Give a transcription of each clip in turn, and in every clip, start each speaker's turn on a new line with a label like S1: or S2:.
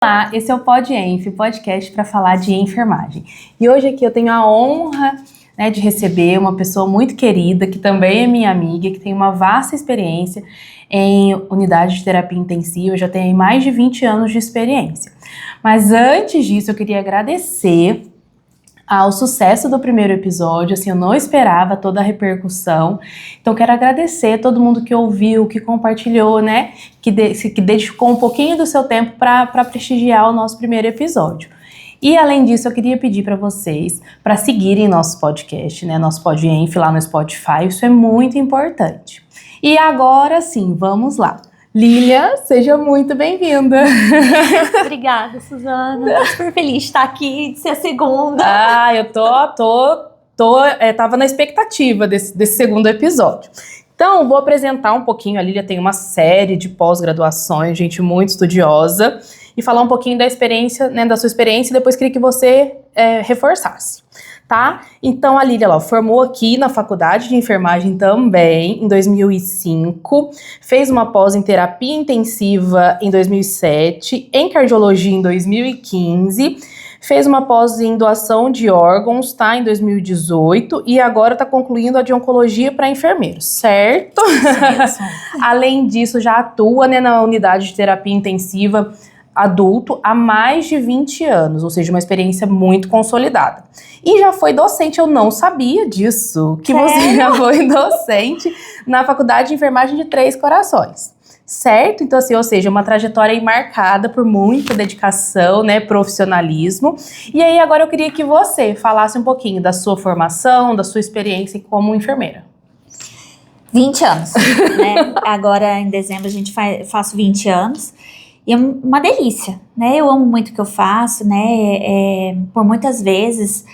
S1: Olá, esse é o PodEnf, podcast para falar de enfermagem. E hoje aqui eu tenho a honra, de receber uma pessoa muito querida, que também é minha amiga, que tem uma vasta experiência em unidade de terapia intensiva, já tem mais de 20 anos de experiência. Mas antes disso, eu queria agradecer ao sucesso do primeiro episódio, assim, eu não esperava toda a repercussão, então quero agradecer a todo mundo que ouviu, que compartilhou, que dedicou um pouquinho do seu tempo para prestigiar o nosso primeiro episódio. E além disso, eu queria pedir para vocês para seguirem nosso podcast, nosso PodEnf lá no Spotify, isso é muito importante. E agora sim, vamos lá. Lília, seja muito bem-vinda.
S2: Obrigada, Suzana. Tô super feliz de estar aqui, de ser a segunda.
S1: Eu tava na expectativa desse segundo episódio. Então, vou apresentar um pouquinho. A Lília tem uma série de pós-graduações, gente muito estudiosa, e falar um pouquinho da experiência, da sua experiência, e depois queria que você reforçasse. Tá? Então a Lília formou aqui na faculdade de enfermagem também em 2005, fez uma pós em terapia intensiva em 2007, em cardiologia em 2015, fez uma pós em doação de órgãos, tá? Em 2018 e agora está concluindo a de oncologia para enfermeiros, certo? Sim. Além disso, já atua na unidade de terapia intensiva adulto há mais de 20 anos, ou seja, uma experiência muito consolidada. E já foi docente, eu não sabia disso, que você já foi docente na Faculdade de Enfermagem de Três Corações, certo? Então assim, ou seja, uma trajetória aí marcada por muita dedicação, profissionalismo. E aí agora eu queria que você falasse um pouquinho da sua formação, da sua experiência como enfermeira.
S2: 20 anos, Agora em dezembro a gente faço 20 anos. E é uma delícia, Eu amo muito o que eu faço, por muitas vezes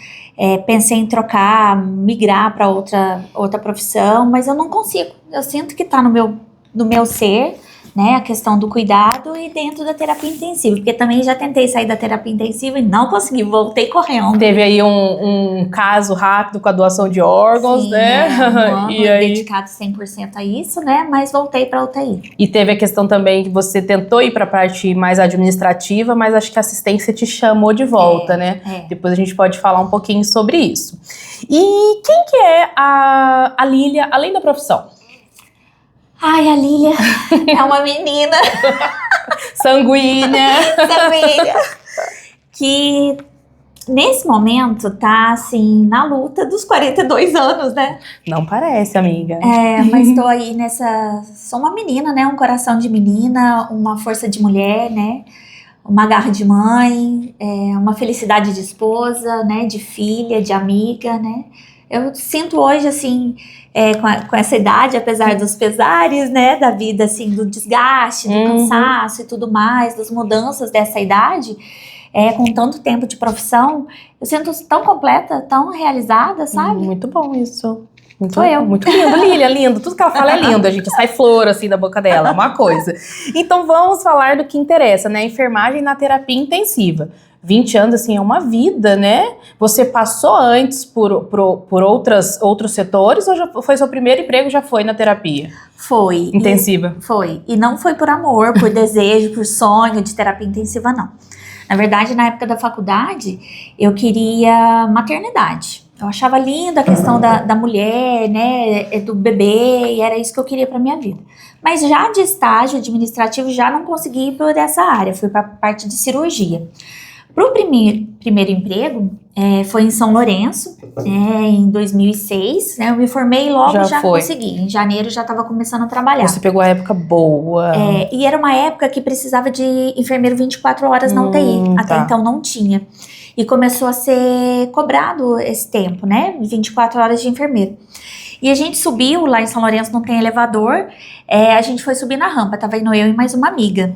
S2: pensei em trocar, migrar para outra profissão, mas eu não consigo. Eu sinto que está no meu ser, a questão do cuidado e dentro da terapia intensiva, porque também já tentei sair da terapia intensiva e não consegui, voltei correndo.
S1: Teve aí um caso rápido com a doação de órgãos,
S2: Sim, um ano dedicado 100% a isso, mas voltei para UTI.
S1: E teve a questão também que você tentou ir para a parte mais administrativa, mas acho que a assistência te chamou de volta, Depois a gente pode falar um pouquinho sobre isso. E quem que é a Lília, além da profissão?
S2: Ai, a Lília é uma menina
S1: sanguínea,
S2: que nesse momento tá assim na luta dos 42 anos,
S1: Não parece, amiga.
S2: Mas tô aí sou uma menina, um coração de menina, uma força de mulher, uma garra de mãe, uma felicidade de esposa, de filha, de amiga, Eu sinto hoje, assim, com essa idade, apesar dos pesares, da vida, assim, do desgaste, do cansaço e tudo mais, das mudanças dessa idade, com tanto tempo de profissão, eu sinto tão completa, tão realizada, sabe?
S1: Muito bom isso.
S2: Sou eu.
S1: Muito lindo, Lília, lindo. Tudo que ela fala é lindo, a gente sai flor, assim, da boca dela, uma coisa. Então, vamos falar do que interessa, Enfermagem na terapia intensiva. 20 anos, assim, é uma vida, Você passou antes por outros setores ou já foi seu primeiro emprego, já foi na terapia?
S2: Foi.
S1: Intensiva?
S2: Foi. E não foi por amor, por desejo, por sonho de terapia intensiva, não. Na verdade, na época da faculdade, eu queria maternidade. Eu achava linda a questão da mulher, do bebê, e era isso que eu queria para minha vida. Mas já de estágio administrativo, já não consegui ir por essa área, fui para a parte de cirurgia. Para o primeiro emprego, foi em São Lourenço, em 2006, eu me formei e logo já consegui. Em janeiro já estava começando a trabalhar.
S1: Você pegou a época boa.
S2: E era uma época que precisava de enfermeiro 24 horas na UTI, até então não tinha. E começou a ser cobrado esse tempo, 24 horas de enfermeiro. E a gente subiu, lá em São Lourenço não tem elevador, a gente foi subir na rampa, tava indo eu e mais uma amiga.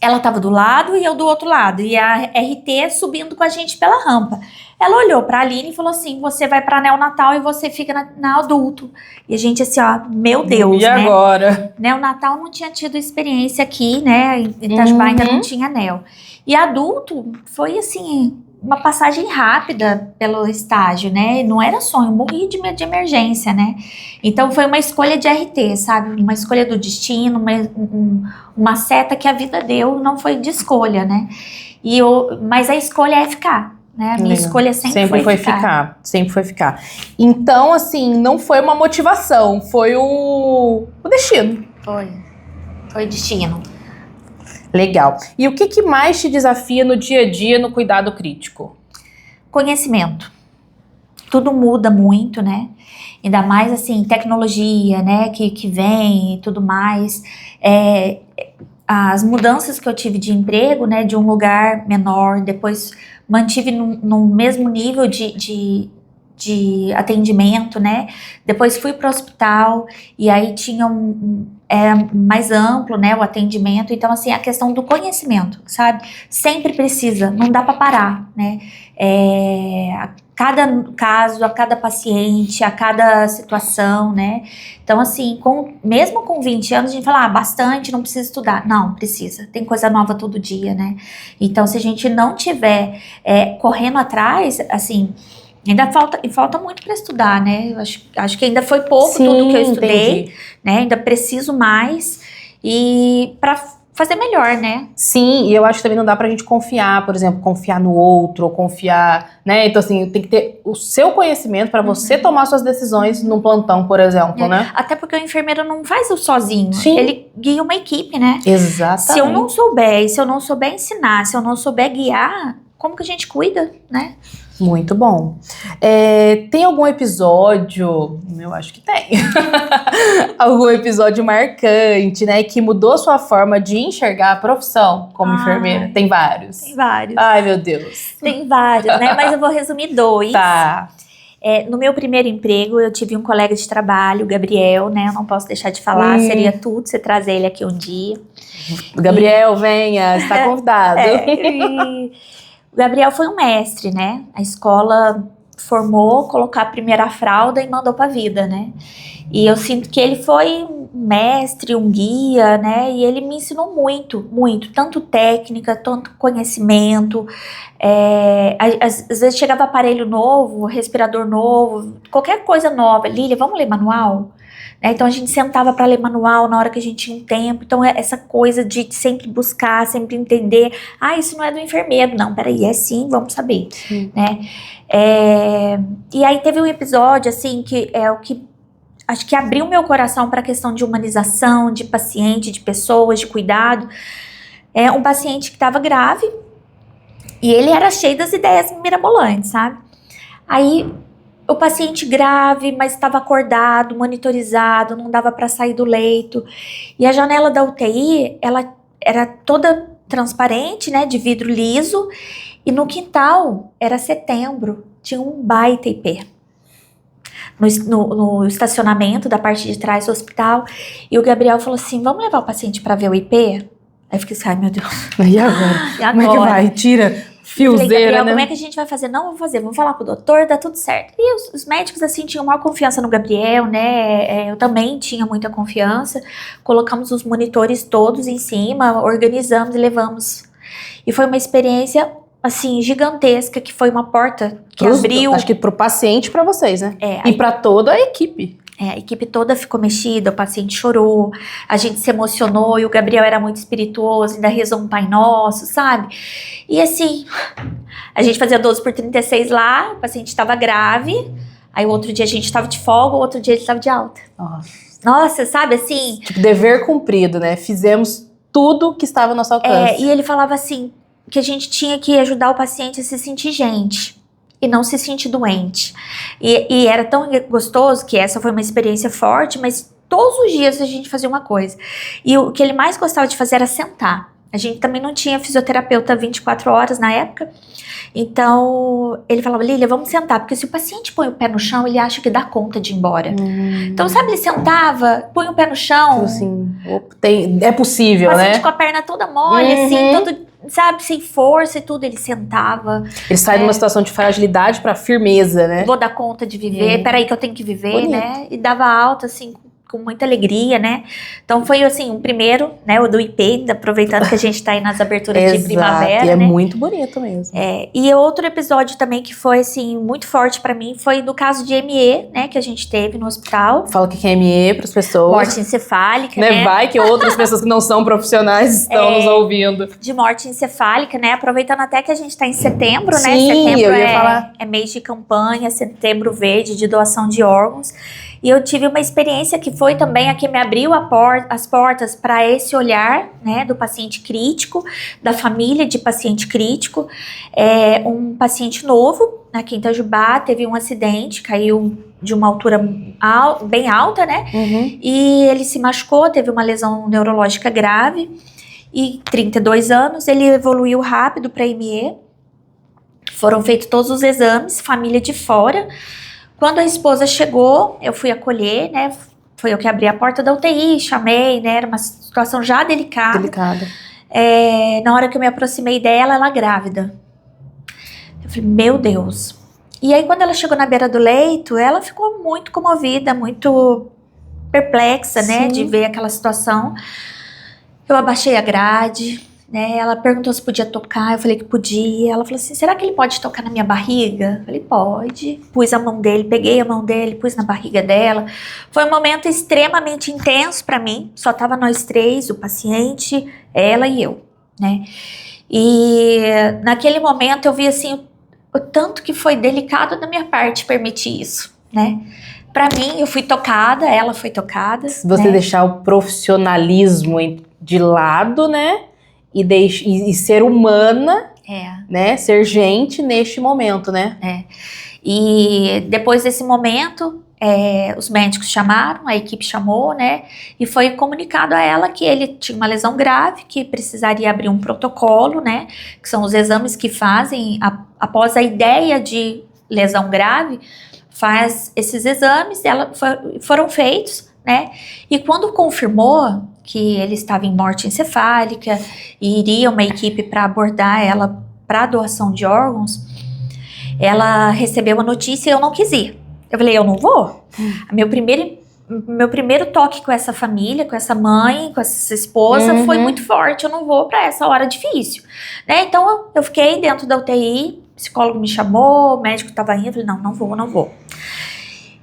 S2: Ela tava do lado e eu do outro lado, e a RT subindo com a gente pela rampa. Ela olhou pra Aline e falou assim, você vai pra neonatal e você fica na adulto. E a gente assim, ó, meu Deus,
S1: E agora?
S2: Neonatal não tinha tido experiência aqui, né? Em Itajubá ainda não tinha neo. E adulto foi assim, uma passagem rápida pelo estágio, né? Não era sonho, morri de medo de emergência, né? Então foi uma escolha de RT, sabe? Uma escolha do destino, uma seta que a vida deu, não foi de escolha, né? Mas a escolha é ficar, né? A minha escolha sempre foi ficar.
S1: Sempre foi ficar. Então, assim, não foi uma motivação, foi o destino.
S2: Foi destino.
S1: Legal. E o que mais te desafia no dia a dia no cuidado crítico?
S2: Conhecimento. Tudo muda muito, né? Ainda mais, assim, tecnologia, né? Que vem e tudo mais. As mudanças que eu tive de emprego, né? De um lugar menor, depois mantive no mesmo nível de atendimento, né? Depois fui para o hospital e aí tinha mais amplo, né, o atendimento. Então, assim, a questão do conhecimento, sabe? Sempre precisa, não dá para parar, né? A cada caso, a cada paciente, a cada situação, né? Então, assim, mesmo com 20 anos, a gente fala, bastante, não precisa estudar. Não, precisa. Tem coisa nova todo dia, né? Então, se a gente não tiver correndo atrás, assim... Ainda falta muito para estudar, né? Eu acho que ainda foi pouco tudo que eu estudei, né? Ainda preciso mais e para fazer melhor, né?
S1: Sim, e eu acho que também não dá pra gente confiar, por exemplo, confiar no outro, ou confiar, né? Então, assim, tem que ter o seu conhecimento para você tomar suas decisões num plantão, por exemplo, né?
S2: Até porque o enfermeiro não faz o sozinho.
S1: Sim.
S2: Ele guia uma equipe, né?
S1: Exatamente.
S2: Se eu não souber, se eu não souber ensinar, se eu não souber guiar, como que a gente cuida, né?
S1: Muito bom. Tem algum episódio, eu acho que tem, algum episódio marcante, né, que mudou sua forma de enxergar a profissão como enfermeira? Tem vários.
S2: Tem vários.
S1: Ai, meu Deus.
S2: Tem vários, né, mas eu vou resumir 2.
S1: Tá.
S2: No meu primeiro emprego, eu tive um colega de trabalho, o Gabriel, né, eu não posso deixar de falar, seria tudo você trazer ele aqui um dia.
S1: Gabriel, venha, está convidado.
S2: O Gabriel foi um mestre, né? A escola formou, colocou a primeira fralda e mandou pra vida, né? E eu sinto que ele foi um mestre, um guia, né? E ele me ensinou muito, muito. Tanto técnica, tanto conhecimento. Às vezes chegava aparelho novo, respirador novo, qualquer coisa nova. Lília, vamos ler manual? Então a gente sentava para ler manual na hora que a gente tinha um tempo. Então essa coisa de sempre buscar, sempre entender. Isso não é do enfermeiro. Não, peraí, é sim, vamos saber. Né? E aí teve um episódio assim que é o que acho que abriu meu coração para a questão de humanização, de paciente, de pessoas, de cuidado. Um paciente que estava grave e ele era cheio das ideias mirabolantes, sabe? Aí o paciente grave, mas estava acordado, monitorizado, não dava para sair do leito. E a janela da UTI, ela era toda transparente, né, de vidro liso. E no quintal, era setembro, tinha um baita IP. No estacionamento da parte de trás do hospital. E o Gabriel falou assim, vamos levar o paciente para ver o IP? Aí eu fiquei assim, ai meu Deus.
S1: E agora? Como é que vai? Tira... Fiozeira,
S2: falei, Gabriel,
S1: né?
S2: Como é que a gente vai fazer? Não, vamos fazer, vamos falar com o doutor, dá tudo certo. E os médicos, assim, tinham maior confiança no Gabriel, né? Eu também tinha muita confiança. Colocamos os monitores todos em cima, organizamos e levamos. E foi uma experiência, assim, gigantesca, que foi uma porta que abriu.
S1: Acho que pro paciente e pra vocês, né? E pra toda a equipe.
S2: A equipe toda ficou mexida, o paciente chorou, a gente se emocionou e o Gabriel era muito espirituoso, ainda rezou um Pai Nosso, sabe? E assim, a gente fazia 12/36 lá, o paciente estava grave, aí o outro dia a gente estava de folga, o outro dia ele estava de alta. Nossa, sabe assim?
S1: Tipo, dever cumprido, né? Fizemos tudo que estava ao nosso alcance.
S2: E ele falava assim, que a gente tinha que ajudar o paciente a se sentir gente. E não se sentir doente. E era tão gostoso que essa foi uma experiência forte, mas todos os dias a gente fazia uma coisa. E o que ele mais gostava de fazer era sentar. A gente também não tinha fisioterapeuta 24 horas na época. Então, ele falava, Lília, vamos sentar. Porque se o paciente põe o pé no chão, ele acha que dá conta de ir embora. Então, sabe, ele sentava, põe o pé no chão.
S1: Assim, é possível,
S2: o
S1: né?
S2: paciente com a perna toda mole, assim, todo sabe, sem força e tudo, ele sentava.
S1: Ele sai de uma situação de fragilidade pra firmeza, né?
S2: Vou dar conta de viver, peraí que eu tenho que viver,
S1: Bonito.
S2: né? E dava alta, assim, com muita alegria, né? Então foi, assim, um primeiro, né? O do IP, aproveitando que a gente tá aí nas aberturas de primavera,
S1: e é
S2: né?
S1: muito bonito mesmo.
S2: E outro episódio também que foi, assim, muito forte pra mim foi do caso de ME, né? Que a gente teve no hospital.
S1: Fala que é ME pras pessoas.
S2: Morte encefálica,
S1: né?
S2: né?
S1: Vai que outras pessoas que não são profissionais estão nos ouvindo.
S2: De morte encefálica, né? Aproveitando até que a gente tá em setembro, né?
S1: Sim,
S2: Setembro
S1: eu ia falar.
S2: é mês de campanha, setembro verde, de doação de órgãos. E eu tive uma experiência que foi também a que me abriu as portas para esse olhar, né, do paciente crítico, da família de paciente crítico. Um paciente novo, aqui em Itajubá, teve um acidente, caiu de uma altura bem alta, né? E ele se machucou, teve uma lesão neurológica grave. E 32 anos, ele evoluiu rápido para ME. Foram feitos todos os exames, família de fora. Quando a esposa chegou, eu fui acolher, né? Foi eu que abri a porta da UTI, chamei, né? Era uma situação já delicada. Na hora que eu me aproximei dela, ela grávida. Eu falei, meu Deus. E aí, quando ela chegou na beira do leito, ela ficou muito comovida, muito perplexa, né? De ver aquela situação. Eu abaixei a grade, né? Ela perguntou se podia tocar, eu falei que podia. Ela falou assim, será que ele pode tocar na minha barriga? Eu falei, pode. Pus a mão dele, peguei a mão dele, pus na barriga dela. Foi um momento extremamente intenso pra mim. Só tava nós três, o paciente, ela e eu, né? E naquele momento eu vi assim, o tanto que foi delicado da minha parte permitir isso, né? Pra mim, eu fui tocada, ela foi tocada.
S1: Você
S2: né?
S1: deixar o profissionalismo de lado, né? E ser humana, né? Ser gente neste momento, né?
S2: E depois desse momento, os médicos chamaram, a equipe chamou, né? E foi comunicado a ela que ele tinha uma lesão grave, que precisaria abrir um protocolo, né? Que são os exames que fazem após a ideia de lesão grave, faz esses exames, foram feitos, né? E quando confirmou que ele estava em morte encefálica e iria uma equipe para abordar ela para doação de órgãos, ela recebeu a notícia e eu não quis ir. Eu falei, eu não vou. Meu primeiro toque com essa família, com essa mãe, com essa esposa, foi muito forte. Eu não vou para essa hora difícil, né? Então eu fiquei dentro da UTI, o psicólogo me chamou, o médico estava indo, eu falei, não vou.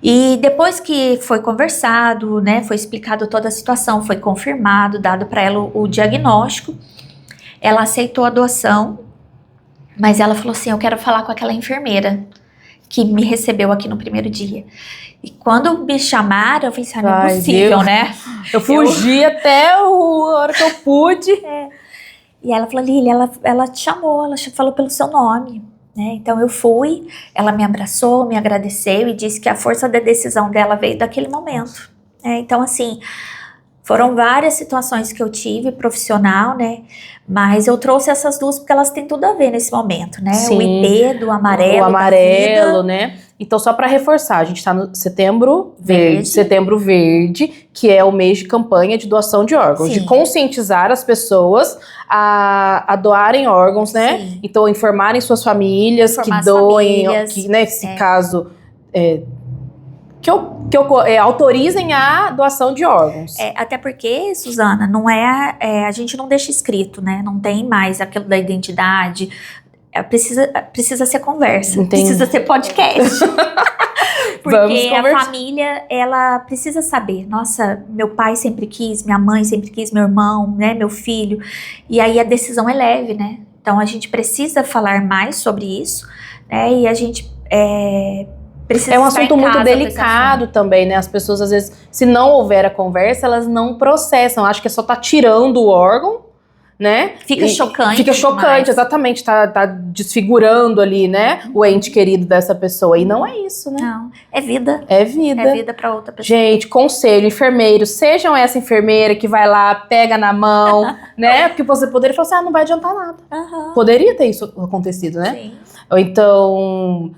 S2: E depois que foi conversado, né, foi explicado toda a situação, foi confirmado, dado para ela o diagnóstico, ela aceitou a doação, mas ela falou assim, eu quero falar com aquela enfermeira que me recebeu aqui no primeiro dia. E quando me chamaram, eu falei assim, não é possível, né?
S1: Eu fugi até a hora que eu pude.
S2: E ela falou, Lili, ela te chamou, ela falou pelo seu nome. Né? Então eu fui, ela me abraçou, me agradeceu e disse que a força da decisão dela veio daquele momento. Então assim, foram várias situações que eu tive profissional, né? Mas eu trouxe essas duas porque elas têm tudo a ver nesse momento, né?
S1: Sim.
S2: O IP do amarelo,
S1: o amarelo,
S2: da vida.
S1: né? Então, só para reforçar, a gente está no Setembro Verde, que é o mês de campanha de doação de órgãos,
S2: Sim.
S1: de conscientizar as pessoas a doarem órgãos, né?
S2: Sim.
S1: Então, informarem suas famílias
S2: Informar
S1: que
S2: as
S1: doem,
S2: famílias.
S1: que nesse caso, autorizem a doação de órgãos.
S2: Até porque, Suzana, não a gente não deixa escrito, né? Não tem mais aquilo da identidade. Precisa ser conversa,
S1: Entendi.
S2: precisa ser podcast. Porque
S1: Vamos
S2: a família, ela precisa saber. Nossa, meu pai sempre quis, minha mãe sempre quis, meu irmão, né, meu filho. E aí a decisão é leve, né? Então a gente precisa falar mais sobre isso, né? E a gente precisa
S1: É um
S2: estar em
S1: assunto muito
S2: casa com esse
S1: delicado
S2: assunto.
S1: também, né? As pessoas, às vezes, se não houver a conversa, elas não processam. Acho que é só tá tirando o órgão, né?
S2: Fica chocante.
S1: Fica chocante,
S2: demais.
S1: exatamente. Tá desfigurando ali, né? O ente querido dessa pessoa. E não é isso, né?
S2: Não, é vida.
S1: É vida.
S2: É vida pra outra pessoa.
S1: Gente, conselho, enfermeiros, sejam essa enfermeira que vai lá, pega na mão, né? Porque você poderia falar assim, não vai adiantar nada.
S2: Aham.
S1: Poderia ter isso acontecido, né?
S2: Sim.
S1: Ou então,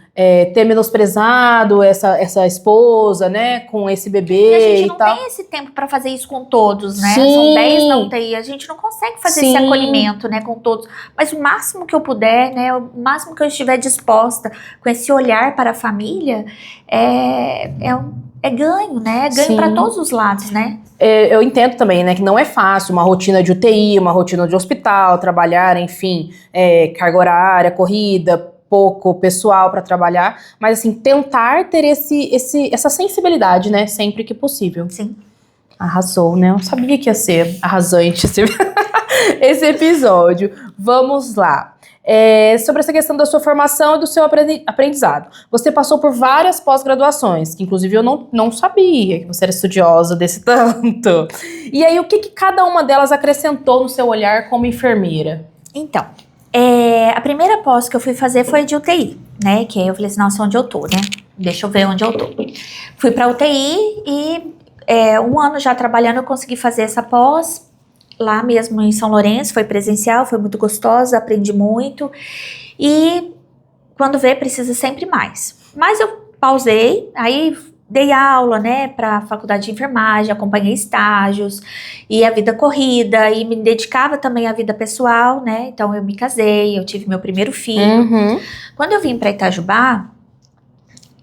S1: ter menosprezado essa esposa, né, com esse bebê
S2: E a gente
S1: e
S2: não
S1: tal.
S2: tem esse tempo para fazer isso com todos, né?
S1: Sim.
S2: São 10 na UTI, a gente não consegue fazer esse
S1: Sim.
S2: acolhimento, né, com todos. Mas o máximo que eu puder, né, o máximo que eu estiver disposta com esse olhar para a família, é ganho, né? É ganho
S1: Sim.
S2: para todos os lados, né?
S1: Eu entendo também, né, que não é fácil uma rotina de UTI, uma rotina de hospital, trabalhar, enfim, carga horária, corrida, pouco pessoal para trabalhar, mas assim, tentar ter essa sensibilidade, né, sempre que possível.
S2: Sim.
S1: Arrasou, né? Eu sabia que ia ser arrasante esse episódio. Vamos lá. Sobre essa questão da sua formação e do seu aprendizado. Você passou por várias pós-graduações, que inclusive eu não sabia que você era estudiosa desse tanto. E aí, o que cada uma delas acrescentou no seu olhar como enfermeira?
S2: Então, a primeira pós que eu fui fazer foi de UTI, né? Que aí eu falei assim, nossa, onde eu tô, né? Deixa eu ver onde eu tô. Fui pra UTI e 1 ano já trabalhando eu consegui fazer essa pós lá mesmo em São Lourenço, foi presencial, foi muito gostosa, aprendi muito. E quando vê, precisa sempre mais. Mas eu pausei, aí dei aula, né, para faculdade de enfermagem, acompanhei estágios e a vida corrida e me dedicava também à vida pessoal, né? Então eu me casei, eu tive meu primeiro filho.
S1: Uhum.
S2: Quando eu vim para Itajubá,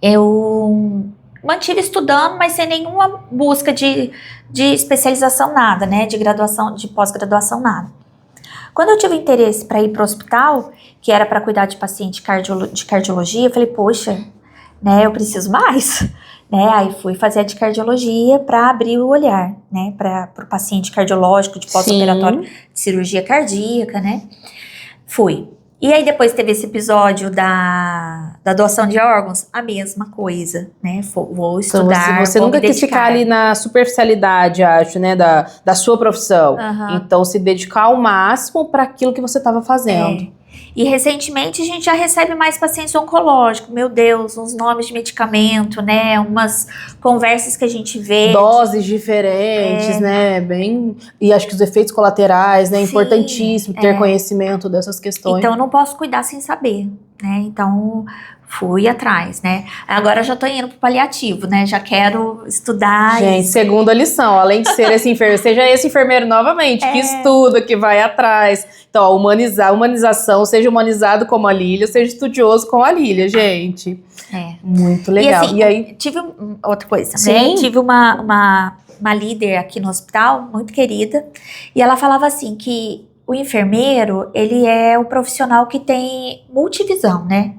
S2: eu mantive estudando, mas sem nenhuma busca de especialização, nada, né? De graduação, de pós-graduação, nada. Quando eu tive interesse para ir para o hospital, que era para cuidar de paciente de cardiologia, eu falei, poxa, né? Eu preciso mais. Né, aí fui fazer a de cardiologia para abrir o olhar, né, para o paciente cardiológico de pós-operatório de cirurgia cardíaca, né, fui. E aí depois teve esse episódio da doação de órgãos, a mesma coisa, né, vou estudar,
S1: então, você
S2: vou
S1: nunca
S2: me
S1: quis ficar ali na superficialidade, acho, né, da sua profissão.
S2: Uhum.
S1: Então, se dedicar ao máximo para aquilo que você estava fazendo.
S2: E recentemente a gente já recebe mais pacientes oncológicos, meu Deus, uns nomes de medicamento, né, umas conversas que a gente vê.
S1: Doses diferentes, né, e acho que os efeitos colaterais, né,
S2: Sim,
S1: importantíssimo ter conhecimento dessas questões.
S2: Então eu não posso cuidar sem saber, né, então fui atrás, né, agora eu já tô indo pro paliativo, né, já quero estudar.
S1: Gente, segunda lição, além de ser esse enfermeiro, seja esse enfermeiro novamente, que estuda, que vai atrás. Então, ó, humanização, seja humanizado como a Lília, seja estudioso como a Lília, gente. Muito legal.
S2: E, assim,
S1: e aí,
S2: tive outra coisa,
S1: sim,
S2: né, tive uma líder aqui no hospital, muito querida, e ela falava assim, que o enfermeiro, ele é o profissional que tem multivisão, né?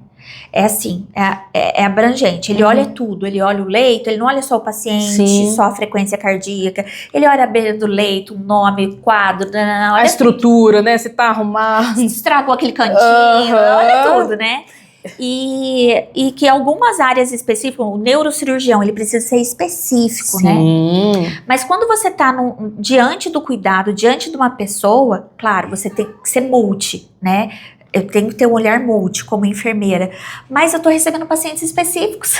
S2: É assim, é abrangente, ele olha tudo, ele olha o leito, ele não olha só o paciente, só a frequência cardíaca, ele olha a beira do leito, o nome, o quadro,
S1: a estrutura, né, se tá arrumado,
S2: se estragou aquele cantinho, olha tudo, né? E que algumas áreas específicas, o neurocirurgião, ele precisa ser específico, né? Mas quando você tá diante do cuidado, diante de uma pessoa, claro, você tem que ser multi, né? Eu tenho que ter um olhar multi como enfermeira, mas eu tô recebendo pacientes específicos,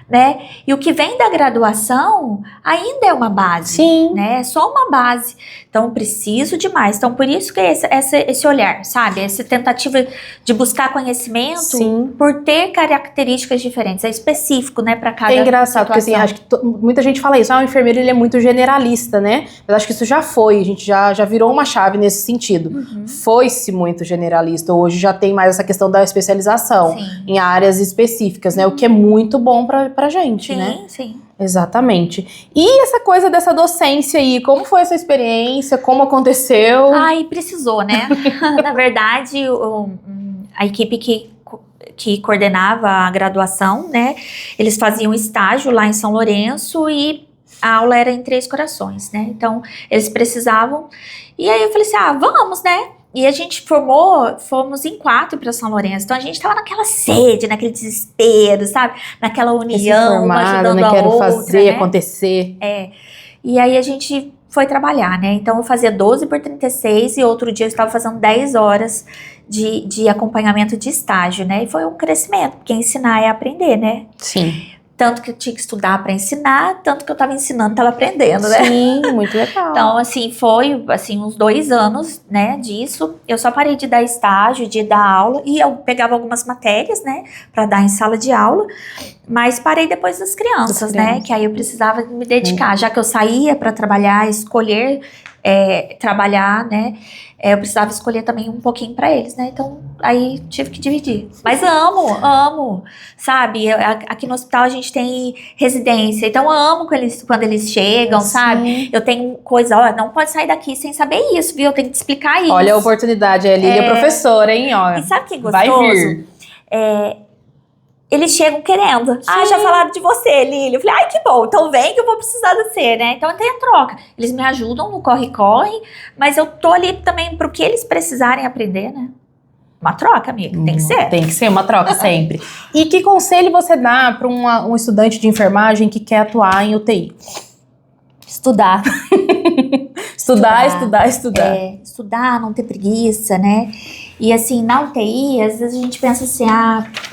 S2: né? E o que vem da graduação ainda é uma base, né? É só uma base. Então, preciso de mais. Então, por isso que esse olhar, sabe? Essa tentativa de buscar conhecimento por ter características diferentes. É específico, né? Para cada
S1: É engraçado,
S2: situação.
S1: porque assim, acho que muita gente fala isso. O enfermeiro, ele é muito generalista, né? Mas acho que isso já foi. A gente já virou uma chave nesse sentido. Foi-se muito generalista. Hoje já tem mais essa questão da especialização em áreas específicas, né? O que é muito bom pra gente, né?
S2: Sim.
S1: Exatamente. E essa coisa dessa docência aí, como foi essa experiência? Como aconteceu?
S2: Ai, precisou, né? Na verdade, a equipe que coordenava a graduação, né? Eles faziam estágio lá em São Lourenço e a aula era em Três Corações, né? Então, eles precisavam. E aí eu falei assim, vamos, né? E a gente fomos em 4 para São Lourenço. Então a gente tava naquela sede, naquele desespero, sabe? Naquela união, uma ajudando a outra,
S1: fazer
S2: né?
S1: acontecer.
S2: E aí a gente foi trabalhar, né? Então eu fazia 12 por 36 e outro dia eu estava fazendo 10 horas de acompanhamento de estágio, né? E foi um crescimento, porque ensinar é aprender, né?
S1: Sim.
S2: Tanto que eu tinha que estudar para ensinar, tanto que eu estava ensinando, estava aprendendo, né?
S1: Sim, muito legal.
S2: Então, assim, foi assim, uns 2 anos, né, disso. Eu só parei de dar estágio, de dar aula, e eu pegava algumas matérias, né, para dar em sala de aula, mas parei depois das crianças, né, que aí eu precisava me dedicar, já que eu saía para trabalhar, escolher trabalhar, né, eu precisava escolher também um pouquinho para eles, né, então aí tive que dividir. Mas amo, sabe, aqui no hospital a gente tem residência, então eu amo quando eles chegam, sabe, eu tenho coisa, ó, não pode sair daqui sem saber isso, viu, eu tenho que te explicar isso.
S1: Olha a oportunidade, a Lília é professora, hein, ó.
S2: E sabe o que é gostoso?
S1: Vai vir.
S2: Eles chegam querendo. Sim. Ah, já falaram de você, Lília. Eu falei, ai, que bom. Então vem que eu vou precisar de você, né? Então tem a troca. Eles me ajudam no corre-corre, mas eu tô ali também pro que eles precisarem aprender, né? Uma troca, amiga. Tem que ser.
S1: Tem que ser uma troca sempre. E que conselho você dá para um estudante de enfermagem que quer atuar em UTI?
S2: Estudar.
S1: Estudar.
S2: Estudar, não ter preguiça, né? E assim, na UTI, às vezes a gente pensa assim,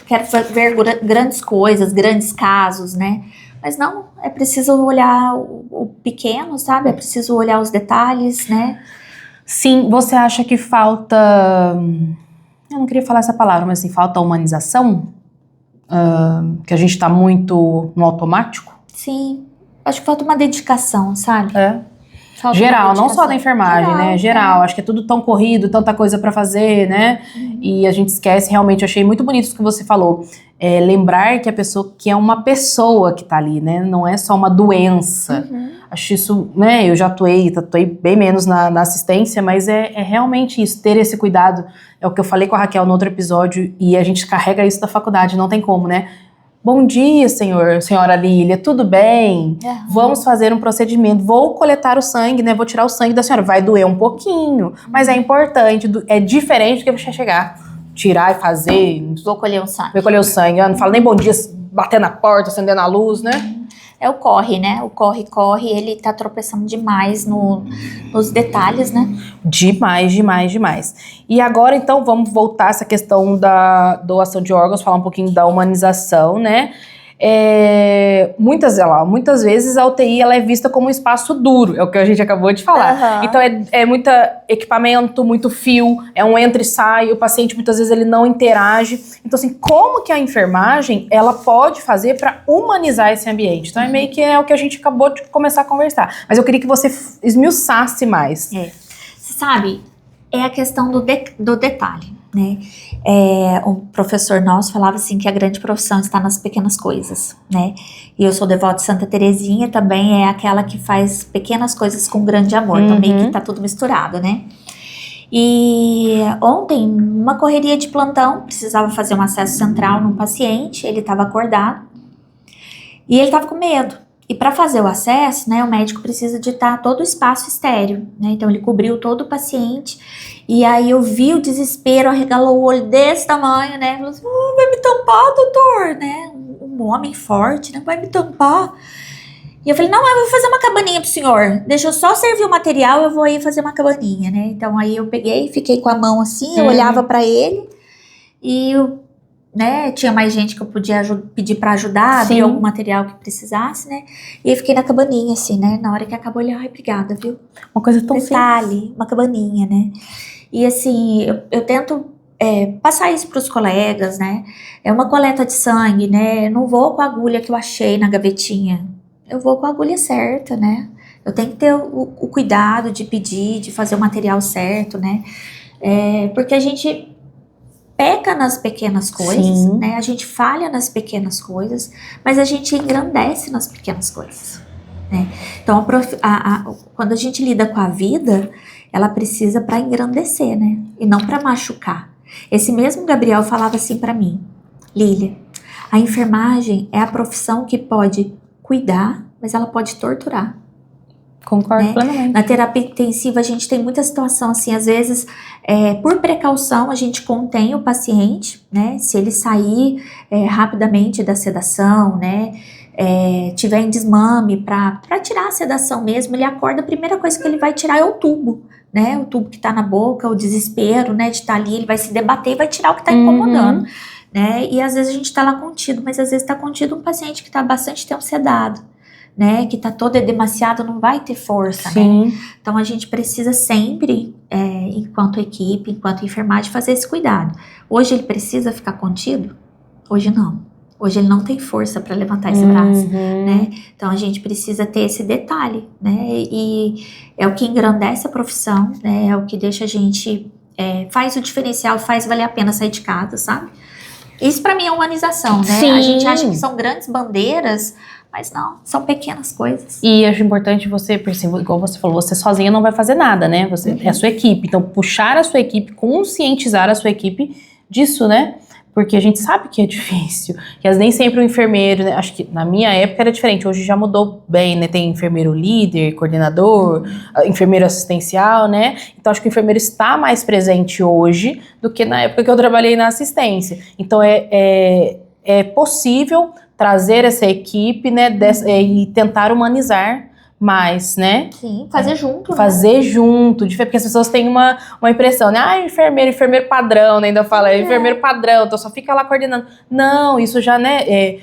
S2: quero ver grandes coisas, grandes casos, né? Mas não, é preciso olhar o pequeno, sabe? É preciso olhar os detalhes, né?
S1: Sim, você acha que falta... Eu não queria falar essa palavra, mas assim, falta humanização? Que a gente tá muito no automático?
S2: Sim, acho que falta uma dedicação, sabe?
S1: Geral, não só da enfermagem, né? Geral, acho que é tudo tão corrido, tanta coisa pra fazer, né? E a gente esquece, realmente, eu achei muito bonito isso que você falou. Lembrar que a pessoa, que é uma pessoa que tá ali, né? Não é só uma doença. Acho isso, né? Eu já atuei bem menos na assistência, mas é realmente isso, ter esse cuidado. É o que eu falei com a Raquel no outro episódio, e a gente carrega isso da faculdade, não tem como, né? Bom dia, senhora Lília, tudo bem? Vamos fazer um procedimento, vou coletar o sangue, né? Vou tirar o sangue da senhora, vai doer um pouquinho, mas é importante, é diferente do que você chegar, tirar e fazer.
S2: Vou colher o sangue.
S1: Vou colher o sangue, eu não falo nem bom dia, bater na porta, acender a luz, né?
S2: É o corre, né? O corre, ele tá tropeçando demais nos detalhes, né?
S1: Demais. E agora, então, vamos voltar a essa questão da doação de órgãos, falar um pouquinho da humanização, né? Muitas vezes a UTI ela é vista como um espaço duro, é o que a gente acabou de falar. Então é muito equipamento, muito fio, é um entra e sai, o paciente muitas vezes ele não interage. Então assim, como que a enfermagem ela pode fazer para humanizar esse ambiente? Então é meio que o que a gente acabou de começar a conversar. Mas eu queria que você esmiuçasse mais.
S2: Você sabe, é a questão do detalhe, né? Um professor nosso falava assim que a grande profissão está nas pequenas coisas, né? E eu sou devota de Santa Terezinha, também é aquela que faz pequenas coisas com grande amor, então meio que tá tudo misturado, né? E ontem, uma correria de plantão, precisava fazer um acesso central num paciente, ele estava acordado e ele estava com medo. E para fazer o acesso, né, o médico precisa ditar todo o espaço estéreo, né? Então ele cobriu todo o paciente. E aí eu vi o desespero, arregalou o olho desse tamanho, né? Falou assim, vai me tampar, doutor, né? Um homem forte, né? Vai me tampar. E eu falei, não, eu vou fazer uma cabaninha pro senhor. Deixa eu só servir o material, eu vou aí fazer uma cabaninha, né? Então aí eu peguei, fiquei com a mão assim, eu olhava para ele e eu, né, tinha mais gente que eu podia pedir pra ajudar, abrir algum material que precisasse, né? E eu fiquei na cabaninha, assim, né? Na hora que acabou, ele, ai, obrigada, viu?
S1: Uma coisa tão
S2: simples. Uma cabaninha, né? E assim, eu tento passar isso pros colegas, né? É uma coleta de sangue, né? Eu não vou com a agulha que eu achei na gavetinha. Eu vou com a agulha certa, né? Eu tenho que ter o cuidado de pedir, de fazer o material certo, né? Porque a gente peca nas pequenas coisas, né? A gente falha nas pequenas coisas, mas a gente engrandece nas pequenas coisas, né? Então, quando a gente lida com a vida, ela precisa para engrandecer, né? E não para machucar. Esse mesmo Gabriel falava assim para mim, Lília, a enfermagem é a profissão que pode cuidar, mas ela pode torturar.
S1: Concordo plenamente.
S2: Na terapia intensiva a gente tem muita situação assim, às vezes por precaução a gente contém o paciente, né? Se ele sair rapidamente da sedação, né? Tiver em desmame para tirar a sedação mesmo, ele acorda, a primeira coisa que ele vai tirar é o tubo, né? O tubo que tá na boca, o desespero, né? De estar ali, ele vai se debater e vai tirar o que tá incomodando. né? E às vezes a gente está lá contido, mas às vezes está contido um paciente que está bastante tempo sedado, né? Que está todo demasiado, não vai ter força,
S1: Sim.
S2: né? Então a gente precisa sempre, enquanto equipe, enquanto enfermagem, fazer esse cuidado. Hoje ele precisa ficar contido? Hoje não. Hoje ele não tem força para levantar esse braço, né? Então a gente precisa ter esse detalhe, né? E é o que engrandece a profissão, né? É o que deixa a gente, faz o diferencial, faz valer a pena sair de casa, sabe? Isso para mim é humanização, né?
S1: Sim.
S2: A gente acha que são grandes bandeiras, mas não, são pequenas coisas.
S1: E acho importante você, porque assim, igual você falou, você sozinha não vai fazer nada, né? Você é a sua equipe. Então, puxar a sua equipe, conscientizar a sua equipe disso, né? Porque a gente sabe que é difícil. Que nem sempre o enfermeiro, né? Acho que na minha época era diferente. Hoje já mudou bem, né? Tem enfermeiro líder, coordenador, enfermeiro assistencial, né? Então acho que o enfermeiro está mais presente hoje do que na época que eu trabalhei na assistência. Então é possível trazer essa equipe, né? E tentar humanizar mais, né?
S2: Sim, fazer junto,
S1: Fazer junto, porque as pessoas têm uma impressão, né? Enfermeiro padrão, né? Ainda fala, enfermeiro padrão, então só fica lá coordenando. Não, isso já, né?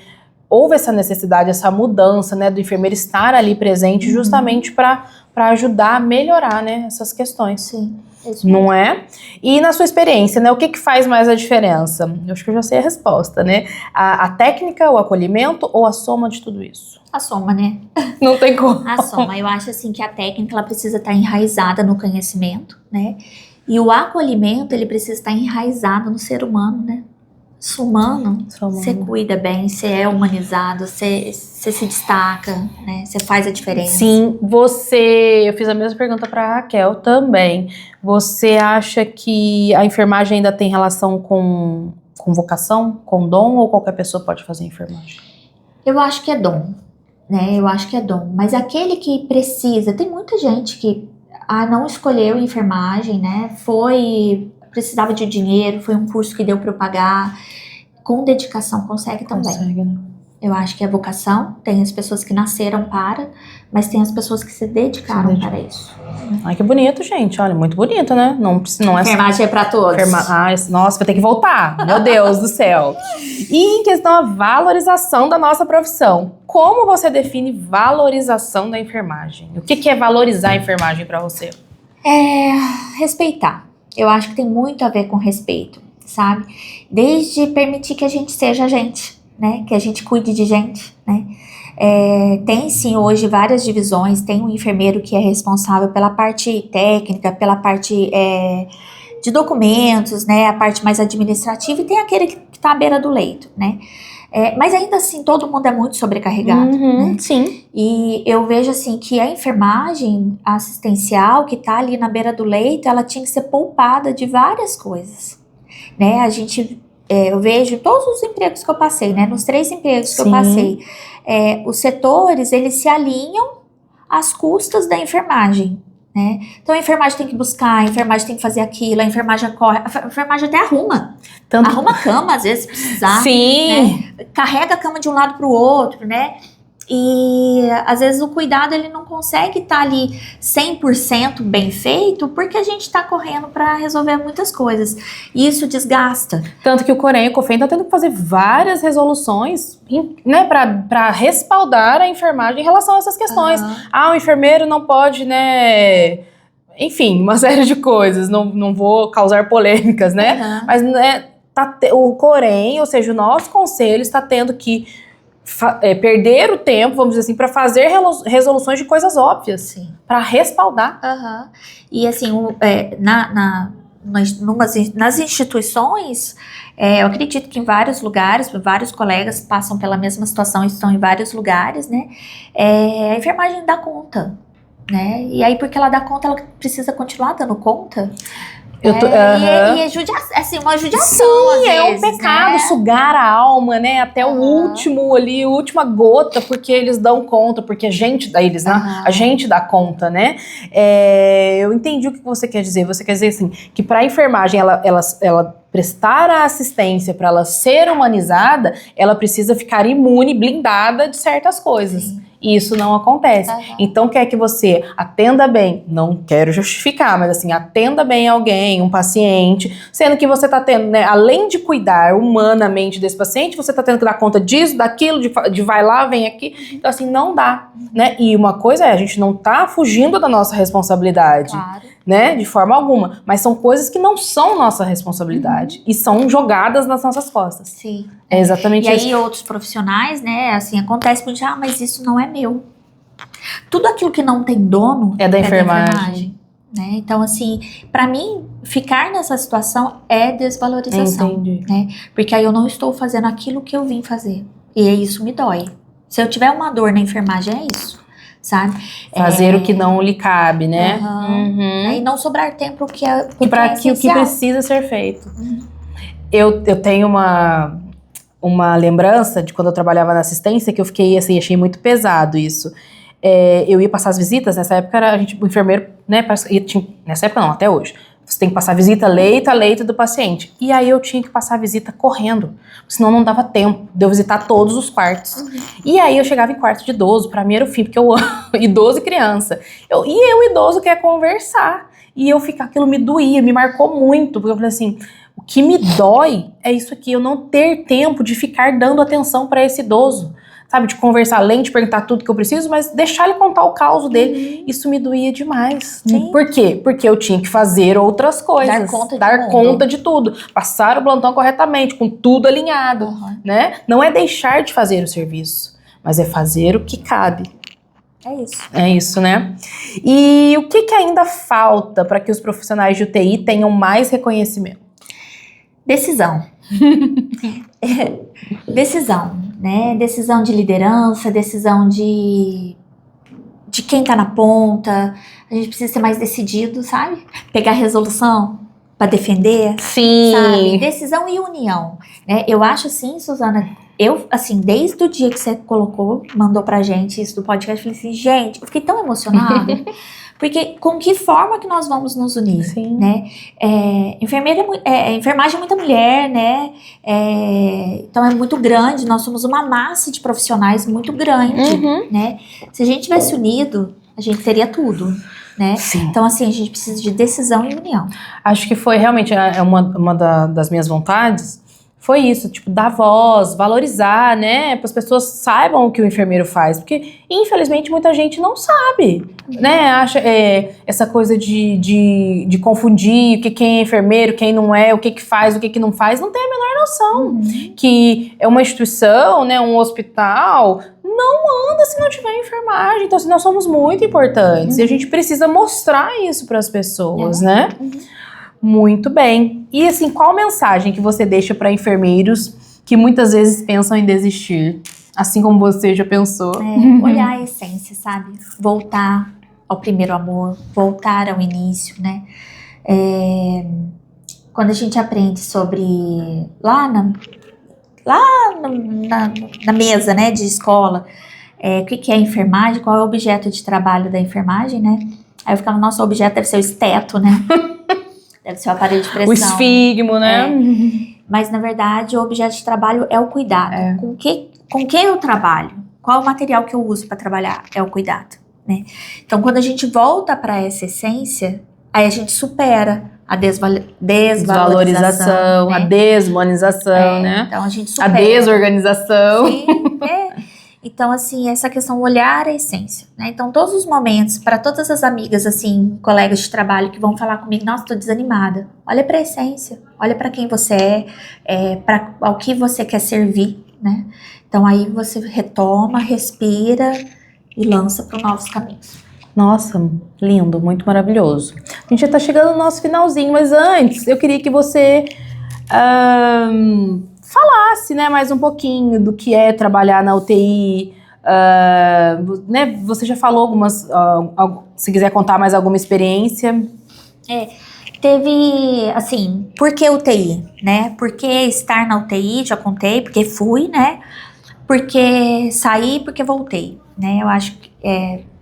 S1: Houve essa necessidade, essa mudança, né? Do enfermeiro estar ali presente justamente para ajudar a melhorar, né? Essas questões.
S2: Sim.
S1: Não é? E na sua experiência, né? O que faz mais a diferença? Eu acho que eu já sei a resposta, né? A técnica, o acolhimento ou a soma de tudo isso?
S2: A soma, né?
S1: Não tem como.
S2: A soma. Eu acho assim que a técnica ela precisa estar enraizada no conhecimento, né? E o acolhimento ele precisa estar enraizado no ser humano, né? Humano, você cuida bem, você é humanizado, você se destaca, né? Você faz a diferença.
S1: Sim, eu fiz a mesma pergunta para a Raquel também. Você acha que a enfermagem ainda tem relação com vocação, com dom, ou qualquer pessoa pode fazer enfermagem?
S2: Eu acho que é dom, né? Eu acho que é dom. Mas aquele que precisa, tem muita gente que não escolheu enfermagem, né? Precisava de dinheiro, foi um curso que deu para eu pagar. Com dedicação consegue também.
S1: Consegue, né?
S2: Eu acho que é vocação. Tem as pessoas que nasceram mas tem as pessoas que se dedicaram para isso.
S1: Ai, que bonito, gente. Olha, muito bonito, né? Não é
S2: enfermagem é para todos.
S1: Nossa, vai ter que voltar. Meu Deus do céu. E em questão à valorização da nossa profissão, como você define valorização da enfermagem? O que é valorizar a enfermagem para você?
S2: Respeitar. Eu acho que tem muito a ver com respeito, sabe? Desde permitir que a gente seja gente, né? Que a gente cuide de gente, né? Tem sim hoje várias divisões, tem um enfermeiro que é responsável pela parte técnica, pela parte de documentos, né? A parte mais administrativa, e tem aquele que está à beira do leito, né? Mas ainda assim, todo mundo é muito sobrecarregado, né?
S1: Sim.
S2: E eu vejo assim que a enfermagem assistencial que tá ali na beira do leito, ela tinha que ser poupada de várias coisas, né? Eu vejo todos os empregos que eu passei, né? Nos 3 empregos que eu passei, os setores, eles se alinham às custas da enfermagem, né? Então a enfermagem tem que buscar, a enfermagem tem que fazer aquilo, a enfermagem corre, a enfermagem até arruma. Arruma a cama, às vezes, se precisar.
S1: Sim.
S2: Né? Carrega a cama de um lado para o outro, né? E às vezes o cuidado ele não consegue estar ali 100% bem feito porque a gente está correndo para resolver muitas coisas. E isso desgasta.
S1: Tanto que o Corém e o COFEN estão tendo que fazer várias resoluções, né, para respaldar a enfermagem em relação a essas questões. O enfermeiro não pode, né... Enfim, uma série de coisas. Não vou causar polêmicas, né? Mas né, o Corém, ou seja, o nosso conselho está tendo que perder o tempo, vamos dizer assim, para fazer resoluções de coisas óbvias, para respaldar.
S2: E assim, nas instituições, eu acredito que em vários lugares, vários colegas passam pela mesma situação e estão em vários lugares, né? A enfermagem dá conta, né? E aí, porque ela dá conta, ela precisa continuar dando conta. E é uma judiação. Sim,
S1: é um pecado, né? Sugar a alma, né? Até o último ali, a última gota, porque eles dão conta, porque a gente dá conta, né? Eu entendi o que você quer dizer. Você quer dizer assim, que para a enfermagem ela prestar a assistência, para ela ser humanizada, ela precisa ficar imune, blindada de certas coisas. Sim. e isso não acontece. Então, quer que você atenda bem, não quero justificar, mas assim, atenda bem alguém, um paciente, sendo que você tá tendo, né, além de cuidar humanamente desse paciente, você tá tendo que dar conta disso, daquilo, de vai lá, vem aqui. Então, assim, não dá, né? E uma coisa é, a gente não tá fugindo da nossa responsabilidade.
S2: Claro.
S1: Né, de forma alguma, mas são coisas que não são nossa responsabilidade e são jogadas nas nossas costas.
S2: Sim.
S1: É exatamente
S2: e
S1: isso.
S2: E aí outros profissionais, né, assim, acontece muito, mas isso não é meu. Tudo aquilo que não tem dono
S1: é da enfermagem.
S2: Né? Então, assim, pra mim, ficar nessa situação é desvalorização.
S1: Entendi.
S2: Né? Porque aí eu não estou fazendo aquilo que eu vim fazer. E isso me dói. Se eu tiver uma dor na enfermagem, é isso. Sabe?
S1: Fazer o que não lhe cabe, né?
S2: E não sobrar tempo para
S1: o que precisa ser feito. Eu tenho uma lembrança de quando eu trabalhava na assistência que eu fiquei assim, achei muito pesado isso. Eu ia passar as visitas, nessa época o enfermeiro, né, nessa época não, até hoje. Você tem que passar visita leito a leito do paciente. E aí eu tinha que passar a visita correndo, senão não dava tempo de eu visitar todos os quartos. E aí eu chegava em quarto de idoso, pra mim era o fim, porque eu amo idoso e criança. O idoso quer conversar. E aquilo me doía, me marcou muito, porque eu falei assim, o que me dói é isso aqui, eu não ter tempo de ficar dando atenção pra esse idoso. Sabe, de conversar além de perguntar tudo que eu preciso, mas deixar ele contar o caos dele. Isso me doía demais.
S2: Sim.
S1: Por quê? Porque eu tinha que fazer outras coisas. Dar conta de tudo. Passar o plantão corretamente, com tudo alinhado. Né? Não é deixar de fazer o serviço, mas é fazer o que cabe.
S2: É isso.
S1: É isso, né? E o que ainda falta para que os profissionais de UTI tenham mais reconhecimento?
S2: Decisão. Decisão, né? Decisão de liderança, decisão de quem tá na ponta. A gente precisa ser mais decidido, sabe? Pegar resolução para defender.
S1: Sim.
S2: Sabe? Decisão e união. Né? Eu acho assim, Suzana, assim, desde o dia que você mandou pra gente isso do podcast, eu falei assim, gente, eu fiquei tão emocionada. Porque com que forma que nós vamos nos unir,
S1: Sim.
S2: Né? Enfermagem é muita mulher, né? Então é muito grande, nós somos uma massa de profissionais muito grande, né? Se a gente tivesse unido, a gente teria tudo, né?
S1: Sim.
S2: Então assim, a gente precisa de decisão e união.
S1: Acho que foi realmente uma das minhas vontades, foi isso, tipo, dar voz, valorizar, né, para as pessoas saibam o que o enfermeiro faz, porque infelizmente muita gente não sabe, né, acha essa coisa de confundir o que quem é enfermeiro, quem não é, o que faz, o que não faz, não tem a menor noção, que é uma instituição, né, um hospital, não anda se não tiver enfermagem, então assim, nós somos muito importantes e a gente precisa mostrar isso para as pessoas, né? Muito bem. E assim, qual mensagem que você deixa para enfermeiros que muitas vezes pensam em desistir? Assim como você já pensou.
S2: Olhar a essência, sabe? Voltar ao primeiro amor, voltar ao início, né? Quando a gente aprende sobre lá na mesa, né, de escola, o que é enfermagem, qual é o objeto de trabalho da enfermagem, né? Aí eu ficava, nosso objeto deve ser o esteto, né? Deve ser o aparelho de pressão.
S1: O esfigmo, né?
S2: Mas, na verdade, o objeto de trabalho é o cuidado. Com que eu trabalho? Qual o material que eu uso para trabalhar? É o cuidado, né? Então, quando a gente volta para essa essência, aí a gente supera a desvalorização, né?
S1: A desumanização, né?
S2: Então, a gente supera.
S1: A desorganização.
S2: Sim, Então, assim, essa questão, olhar a essência, né? Então, todos os momentos, para todas as amigas, assim, colegas de trabalho que vão falar comigo, nossa, tô desanimada. Olha para a essência, olha para quem você ao que você quer servir, né? Então, aí você retoma, respira e lança para novos caminhos.
S1: Nossa, lindo, muito maravilhoso. A gente já tá chegando no nosso finalzinho, mas antes, eu queria que você falasse, né, mais um pouquinho do que é trabalhar na UTI, né, você já falou algumas, se quiser contar mais alguma experiência.
S2: Teve, assim, por que UTI, né, por que estar na UTI, já contei, porque fui, né, porque saí, porque voltei, né, eu acho que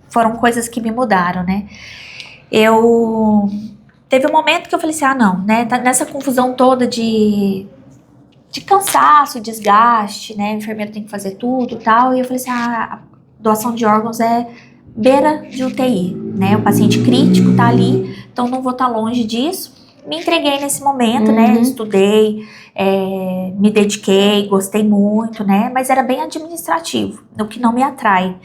S2: foram coisas que me mudaram, né, teve um momento que eu falei assim, não, né, tá nessa confusão toda de cansaço, desgaste, né? O enfermeiro tem que fazer tudo e tal. E eu falei assim, doação de órgãos é beira de UTI, né? O paciente crítico tá ali, então não vou estar longe disso. Me entreguei nesse momento, né? Estudei, me dediquei, gostei muito, né? Mas era bem administrativo, o que não me atrai.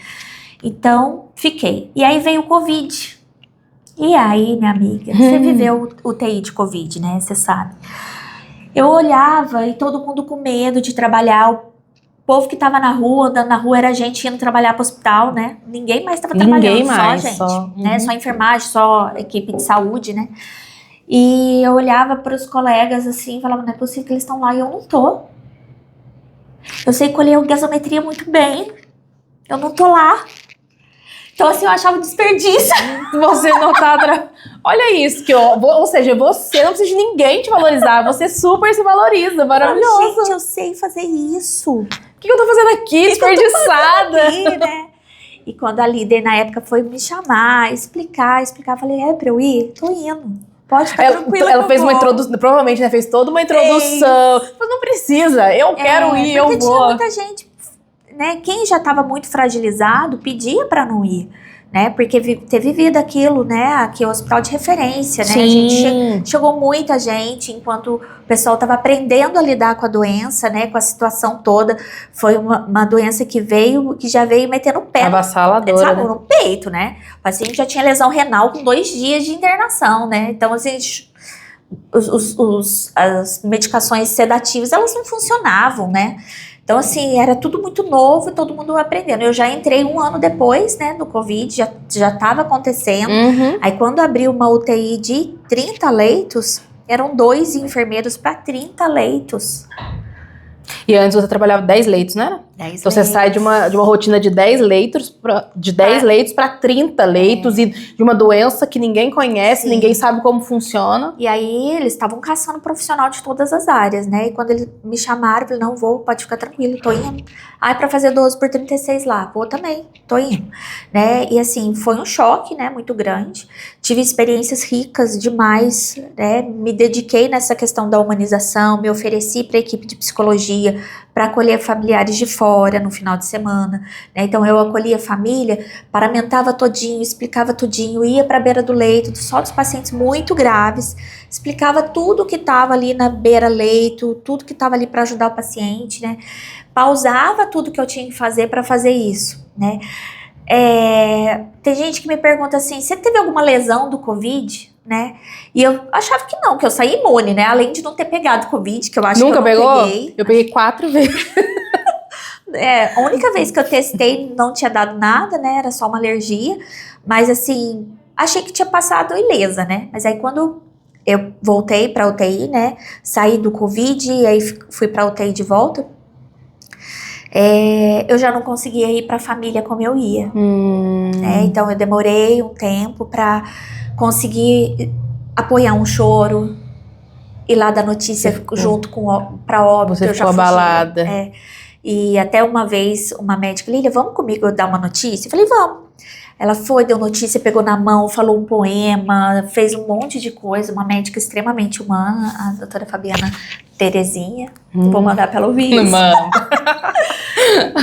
S2: Então, fiquei. E aí veio o Covid. E aí, minha amiga, você viveu o UTI de Covid, né? Você sabe. Eu olhava e todo mundo com medo de trabalhar. O povo que tava na rua, andando na rua, era gente indo trabalhar pro hospital, né? Ninguém mais tava trabalhando,
S1: mais,
S2: só gente. Né? Só enfermagem, só equipe de saúde, né? E eu olhava para os colegas assim e falava, não é possível que eles estão lá e eu não tô. Eu sei colher gasometria muito bem. Eu não tô lá. Então, assim, eu achava desperdício.
S1: Você não tá... Olha isso, ou seja, você não precisa de ninguém te valorizar, você super se valoriza, maravilhoso.
S2: Gente, eu sei fazer isso.
S1: O que eu tô fazendo aqui, desperdiçada?
S2: Aqui, né? E quando a líder, na época, foi me chamar, explicar, eu falei, pra eu ir? Tô indo. Pode ficar tranquila.
S1: Ela fez uma introdução, provavelmente, né, fez toda uma introdução. Mas não precisa, eu quero ir, eu vou.
S2: Porque tinha muita gente, né, quem já estava muito fragilizado, pedia para não ir, né, porque ter vivido aquilo, né, aqui é o hospital de referência, né,
S1: Sim.
S2: a gente chegou muita gente, enquanto o pessoal estava aprendendo a lidar com a doença, né, com a situação toda, foi uma doença que já veio metendo o pé
S1: avassaladora,
S2: no peito, né, o paciente já tinha lesão renal com 2 dias de internação, né, então assim, as medicações sedativas, elas não funcionavam, né, então, assim, era tudo muito novo e todo mundo aprendendo. Eu já entrei 1 ano depois, né, do Covid, já estava acontecendo. Aí, quando abriu uma UTI de 30 leitos, eram 2 enfermeiros para 30 leitos.
S1: E antes você trabalhava 10 leitos, não era?
S2: 10
S1: então
S2: leitos.
S1: Você sai de uma rotina de 10 leitos para 30 leitos e de uma doença que ninguém conhece, ninguém sabe como funciona.
S2: E aí eles estavam caçando profissional de todas as áreas, né? E quando eles me chamaram, eu falei, não vou, pode ficar tranquilo, tô indo. Aí pra fazer 12 por 36 lá, vou também, tô indo. Né? E assim, foi um choque, né, muito grande. Tive experiências ricas demais, né? Me dediquei nessa questão da humanização, me ofereci para a equipe de psicologia, para acolher familiares de fora no final de semana, né? Então eu acolhia a família, paramentava todinho, explicava tudinho, ia para a beira do leito, só dos pacientes muito graves, explicava tudo que estava ali na beira-leito, tudo que estava ali para ajudar o paciente, né? Pausava tudo que eu tinha que fazer para fazer isso, né? Tem gente que me pergunta assim, você teve alguma lesão do Covid? Né? E eu achava que não, que eu saí imune, né? Além de não ter pegado Covid, que eu acho
S1: Nunca
S2: que eu não peguei.
S1: Eu peguei 4 vezes.
S2: A única vez que eu testei não tinha dado nada, né? Era só uma alergia. Mas assim, achei que tinha passado ilesa, né? Mas aí quando eu voltei pra UTI, né? Saí do Covid e aí fui pra UTI de volta. Eu já não conseguia ir pra família como eu ia. Né? Então eu demorei um tempo pra conseguir apoiar um choro, ir lá dar notícia junto pra óbito.
S1: Você ficou abalada.
S2: E até uma vez uma médica, Lília, vamos comigo dar uma notícia? Eu falei, vamos. Ela foi, deu notícia, pegou na mão, falou um poema, fez um monte de coisa, uma médica extremamente humana, a doutora Fabiana Terezinha, vou mandar pra ela ouvir isso.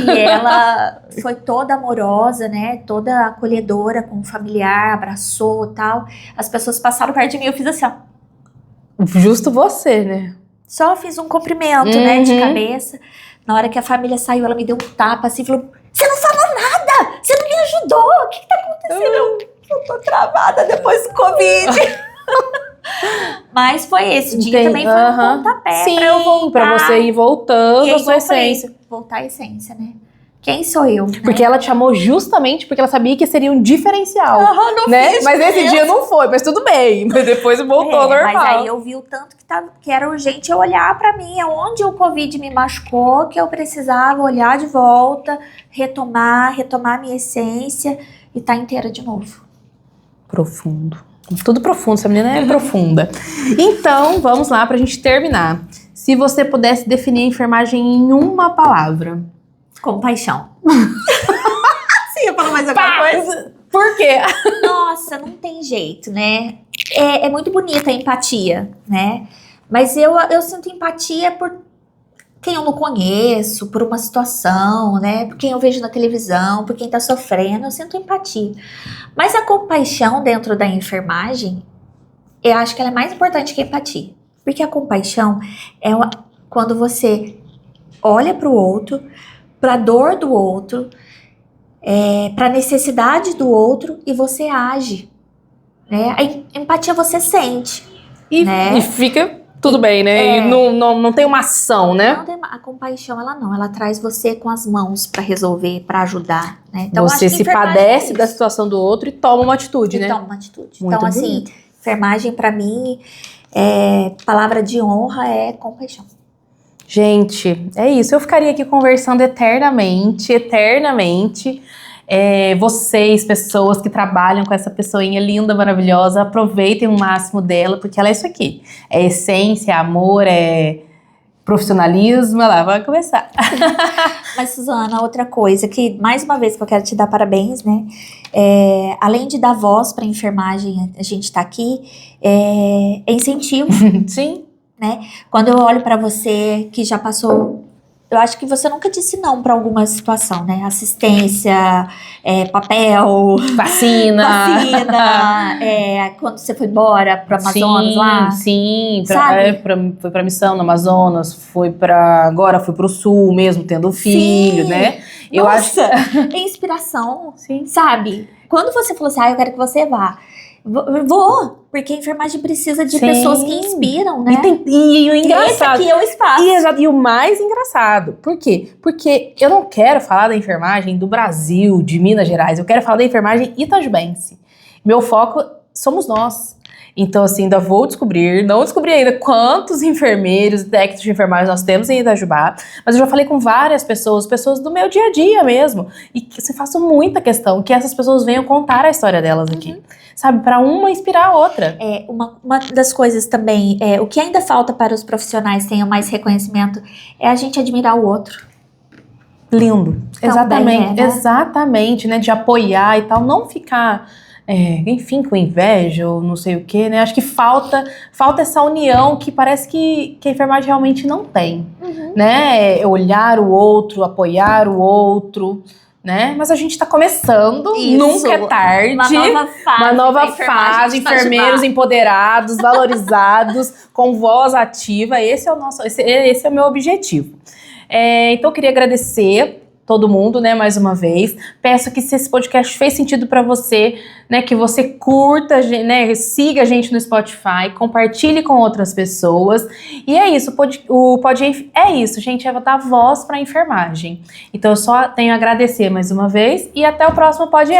S2: E ela foi toda amorosa, né, toda acolhedora com o familiar, abraçou e tal. As pessoas passaram perto de mim, eu fiz assim, ó.
S1: Justo você, né?
S2: Só fiz um cumprimento, né, de cabeça. Na hora que a família saiu, ela me deu um tapa assim, falou, você não falou nada, você não me ajudou, o que tá acontecendo? Eu tô travada depois do Covid. Mas foi esse dia também, foi um pontapé pra eu voltar.
S1: Pra você ir voltando a sua essência.
S2: Voltar à essência, né? Quem sou eu? Né?
S1: Porque ela te chamou justamente porque ela sabia que seria um diferencial. Né? Mas esse dia não foi, mas tudo bem. Mas depois voltou ao normal.
S2: Mas aí eu vi o tanto que era urgente eu olhar pra mim, aonde o Covid me machucou, que eu precisava olhar de volta, retomar minha essência e tá inteira de novo.
S1: Profundo. Tudo profundo, essa menina é profunda. Então, vamos lá pra gente terminar. Se você pudesse definir a enfermagem em uma palavra.
S2: Compaixão. Você ia falar mais alguma coisa?
S1: Por quê?
S2: Nossa, não tem jeito, né? É muito bonita a empatia, né? Mas eu sinto empatia quem eu não conheço, por uma situação, né? Por quem eu vejo na televisão, por quem tá sofrendo, eu sinto empatia. Mas a compaixão dentro da enfermagem, eu acho que ela é mais importante que a empatia. Porque a compaixão é quando você olha para o outro, para a dor do outro, para a necessidade do outro e você age. Né? A empatia você sente. Né?
S1: E fica tudo bem, né? E não tem uma ação, né?
S2: A compaixão, ela traz você com as mãos para resolver, para ajudar. Né?
S1: Então, você se padece da situação do outro e toma uma atitude, né?
S2: Toma uma atitude.
S1: Muito
S2: então, assim, enfermagem para mim, palavra de honra é compaixão.
S1: Gente, é isso. Eu ficaria aqui conversando eternamente. Vocês, pessoas que trabalham com essa pessoinha linda, maravilhosa, aproveitem o máximo dela, porque ela é isso aqui. É essência, é amor, é profissionalismo. Lá, vai começar.
S2: Mas, Suzana, outra coisa que, mais uma vez, que eu quero te dar parabéns, né? Além de dar voz para a enfermagem, a gente tá aqui, é incentivo.
S1: Sim.
S2: Né? Quando eu olho para você que já passou, eu acho que você nunca disse não para alguma situação, né? Assistência, papel,
S1: vacina,
S2: quando você foi embora para o Amazonas lá.
S1: Sim, foi para missão no Amazonas, agora fui para o Sul mesmo, tendo um filho, né?
S2: Eu acho é inspiração,
S1: sim.
S2: Sabe? Quando você falou assim, eu quero que você vá. Vou, porque a enfermagem precisa de pessoas que inspiram, né?
S1: E o engraçado.
S2: Esse aqui é o espaço.
S1: E o mais engraçado. Por quê? Porque eu não quero falar da enfermagem do Brasil, de Minas Gerais. Eu quero falar da enfermagem itajubense. Meu foco somos nós. Então, assim, ainda vou descobrir, não descobri ainda quantos enfermeiros e técnicos de enfermagem nós temos em Itajubá, mas eu já falei com várias pessoas do meu dia a dia mesmo, e que assim, faço muita questão que essas pessoas venham contar a história delas aqui, sabe, para uma inspirar a outra.
S2: Uma das coisas também, o que ainda falta para os profissionais tenham mais reconhecimento é a gente admirar o outro.
S1: Lindo, exatamente, né, de apoiar e tal, não ficar... enfim, com inveja ou não sei o que, né? Acho que falta essa união que parece que a enfermagem realmente não tem, né? Olhar o outro, apoiar o outro, né? Mas a gente tá começando, nunca é tarde.
S2: Uma nova fase,
S1: enfermeiros empoderados, valorizados, com voz ativa. Esse é o meu objetivo. Então eu queria agradecer todo mundo, né, mais uma vez. Peço que se esse podcast fez sentido para você, né, que você curta, né, siga a gente no Spotify, compartilhe com outras pessoas. E é isso, o Pod é isso, gente, é dar voz para a enfermagem. Então eu só tenho a agradecer mais uma vez e até o próximo Pod.